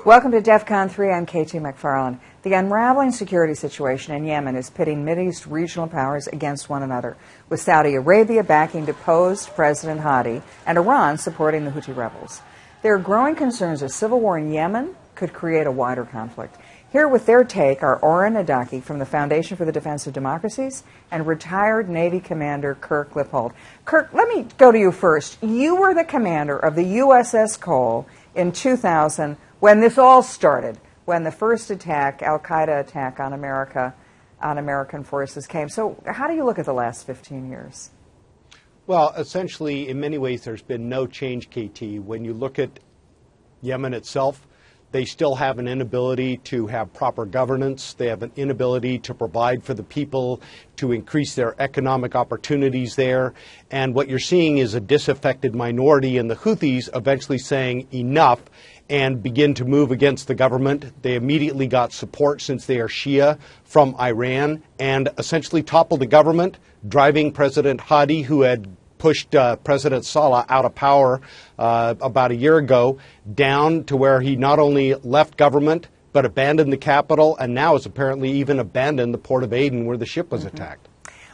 Welcome to DEFCON 3. I'm KT McFarland. The unraveling security situation in Yemen is pitting Mideast regional powers against one another, with Saudi Arabia backing deposed President Hadi and Iran supporting the Houthi rebels. There are growing concerns a civil war in Yemen could create a wider conflict. Here with their take are Oren Adaki from the Foundation for the Defense of Democracies and retired Navy Commander Kirk Lippold. Kirk, let me go to you first. You were the commander of the USS Cole in 2000 when this all started, when the first attack, Al-Qaeda attack on America, on American forces came. So how do you look at the last 15 years? Well, essentially, in many ways, there's been no change, KT. When you look at Yemen itself, they still have an inability to have proper governance. They have an inability to provide for the people, to increase their economic opportunities there. And what you're seeing is a disaffected minority in the Houthis eventually saying enough and begin to move against the government. They immediately got support, since they are Shia, from Iran, and essentially toppled the government, driving President Hadi, who had pushed President Saleh out of power about a year ago, down to where he not only left government, but abandoned the capital, and now has apparently even abandoned the port of Aden where the ship was attacked.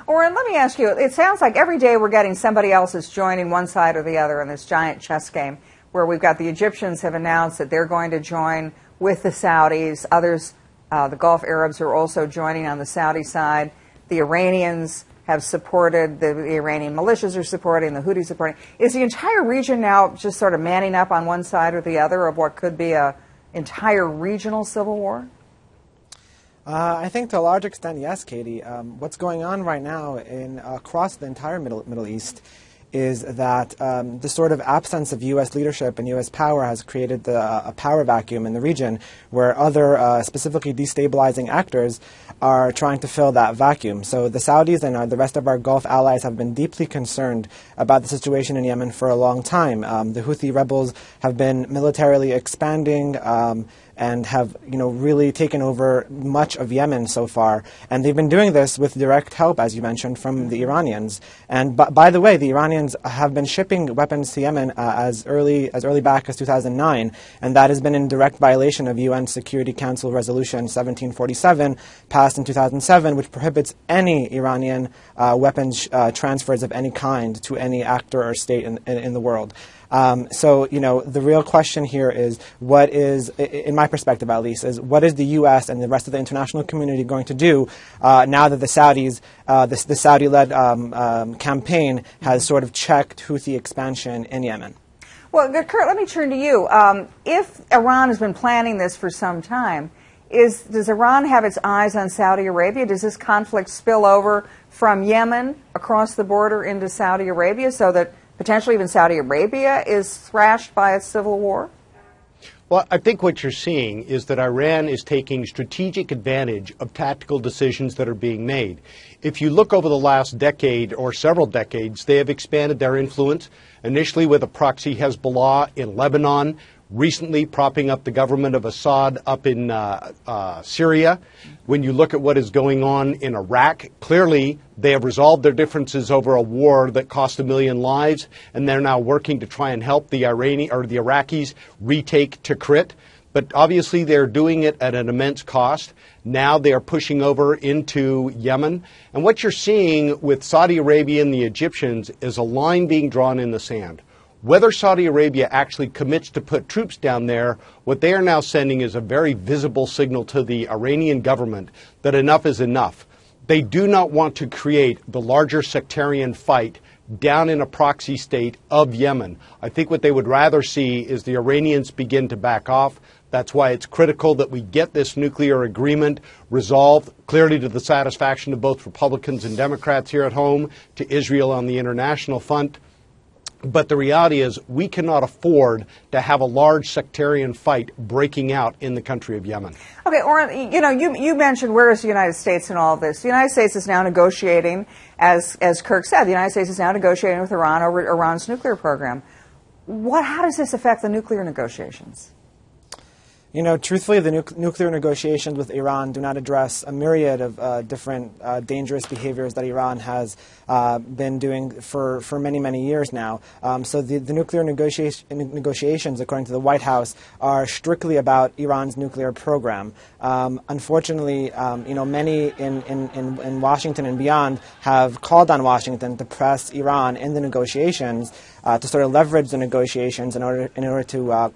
Oren, let me ask you, it sounds like every day we're getting somebody else is joining one side or the other in this giant chess game, where we've got the Egyptians have announced that they're going to join with the Saudis. Others, the Gulf Arabs, are also joining on the Saudi side. The Iranians have supported, the Iranian militias are supporting, the Houthis supporting. Is the entire region now just sort of manning up on one side or the other of what could be an entire regional civil war? I think to a large extent, yes, Katie. What's going on right now across the entire Middle East is that the sort of absence of U.S. leadership and U.S. power has created a power vacuum in the region, where other specifically destabilizing actors are trying to fill that vacuum. So the Saudis and the rest of our Gulf allies have been deeply concerned about the situation in Yemen for a long time. The Houthi rebels have been militarily expanding and have, really taken over much of Yemen so far. And they've been doing this with direct help, as you mentioned, from the Iranians. And by the way, the Iranians have been shipping weapons to Yemen as early back as 2009, and that has been in direct violation of UN Security Council Resolution 1747, passed in 2007, which prohibits any Iranian weapons transfers of any kind to any actor or state in the world. So, the real question here is, what is, in my perspective at least, is what is the U.S. and the rest of the international community going to do now that the Saudis, the Saudi-led campaign has sort of checked Houthi expansion in Yemen? Well, Kurt, let me turn to you. If Iran has been planning this for some time, does Iran have its eyes on Saudi Arabia? Does this conflict spill over from Yemen across the border into Saudi Arabia so that potentially even Saudi Arabia is thrashed by a civil war? Well, I think what you're seeing is that Iran is taking strategic advantage of tactical decisions that are being made. If you look over the last decade or several decades, they have expanded their influence, initially with a proxy Hezbollah in Lebanon, recently propping up the government of Assad up in Syria. When you look at what is going on in Iraq, clearly they have resolved their differences over a war that cost 1 million lives, and they're now working to try and help the Iraqis retake Tikrit. But obviously they're doing it at an immense cost. Now they are pushing over into Yemen. And what you're seeing with Saudi Arabia and the Egyptians is a line being drawn in the sand. Whether Saudi Arabia actually commits to put troops down there, what they are now sending is a very visible signal to the Iranian government that enough is enough. They do not want to create the larger sectarian fight down in a proxy state of Yemen. I think what they would rather see is the Iranians begin to back off. That's why it's critical that we get this nuclear agreement resolved, clearly to the satisfaction of both Republicans and Democrats here at home, to Israel on the international front. But the reality is we cannot afford to have a large sectarian fight breaking out in the country of Yemen. Okay, Oren, you mentioned where is the United States in all of this. The United States is now negotiating, as Kirk said, the United States is now negotiating with Iran over Iran's nuclear program. How does this affect the nuclear negotiations? Truthfully, the nuclear negotiations with Iran do not address a myriad of different dangerous behaviors that Iran has been doing for many, many years now. So the nuclear negotiations, according to the White House, are strictly about Iran's nuclear program. Unfortunately, many in Washington and beyond have called on Washington to press Iran in the negotiations to sort of leverage the negotiations in order to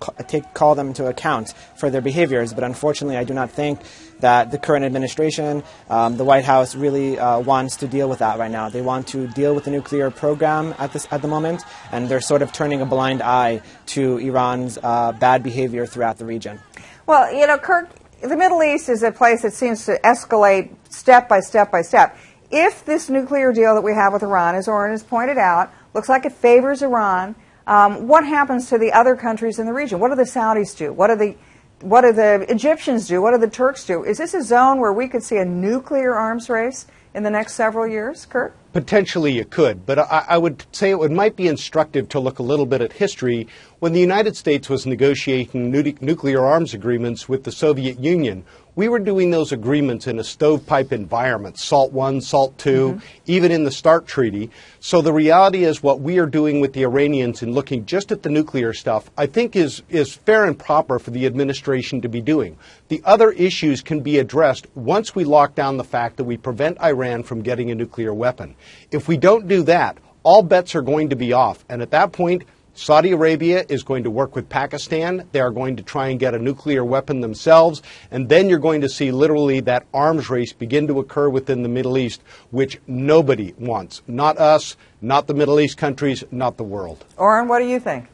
call them to account for their behaviors. But unfortunately, I do not think that the current administration, the White House, really wants to deal with that right now. They want to deal with the nuclear program at the moment, and they're sort of turning a blind eye to Iran's bad behavior throughout the region. Well, Kirk, the Middle East is a place that seems to escalate step by step by step. If this nuclear deal that we have with Iran, as Oren has pointed out, looks like it favors Iran, what happens to the other countries in the region? What do the Saudis do? What do the Egyptians do? What do the Turks do? Is this a zone where we could see a nuclear arms race in the next several years, Kirk? Potentially it could, but I would say it might be instructive to look a little bit at history. When the United States was negotiating nuclear arms agreements with the Soviet Union, we were doing those agreements in a stovepipe environment, SALT I, SALT II, even in the START Treaty. So the reality is what we are doing with the Iranians in looking just at the nuclear stuff, I think is fair and proper for the administration to be doing. The other issues can be addressed once we lock down the fact that we prevent Iran from getting a nuclear weapon. If we don't do that, all bets are going to be off. And at that point, Saudi Arabia is going to work with Pakistan. They are going to try and get a nuclear weapon themselves. And then you're going to see literally that arms race begin to occur within the Middle East, which nobody wants. Not us, not the Middle East countries, not the world. Oren, what do you think?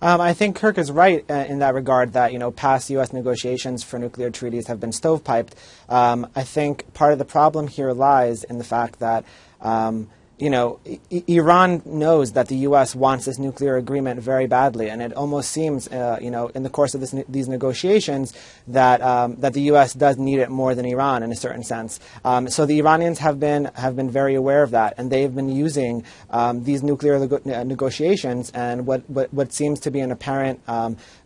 I think Kirk is right in that regard that, past U.S. negotiations for nuclear treaties have been stovepiped. I think part of the problem here lies in the fact that Iran knows that the U.S. wants this nuclear agreement very badly, and it almost seems, in the course of these negotiations, that the U.S. does need it more than Iran in a certain sense. So the Iranians have been very aware of that, and they've been using these nuclear negotiations and what seems to be an apparent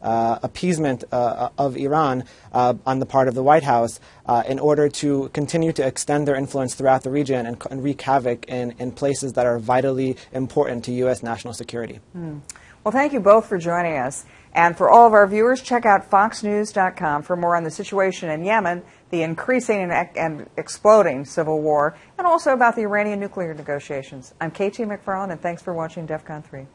appeasement of Iran on the part of the White House in order to continue to extend their influence throughout the region and wreak havoc in places that are vitally important to U.S. national security. Well, thank you both for joining us. And for all of our viewers, check out foxnews.com for more on the situation in Yemen, the increasing and exploding civil war, and also about the Iranian nuclear negotiations. I'm KT McFarland, and thanks for watching DEF CON 3.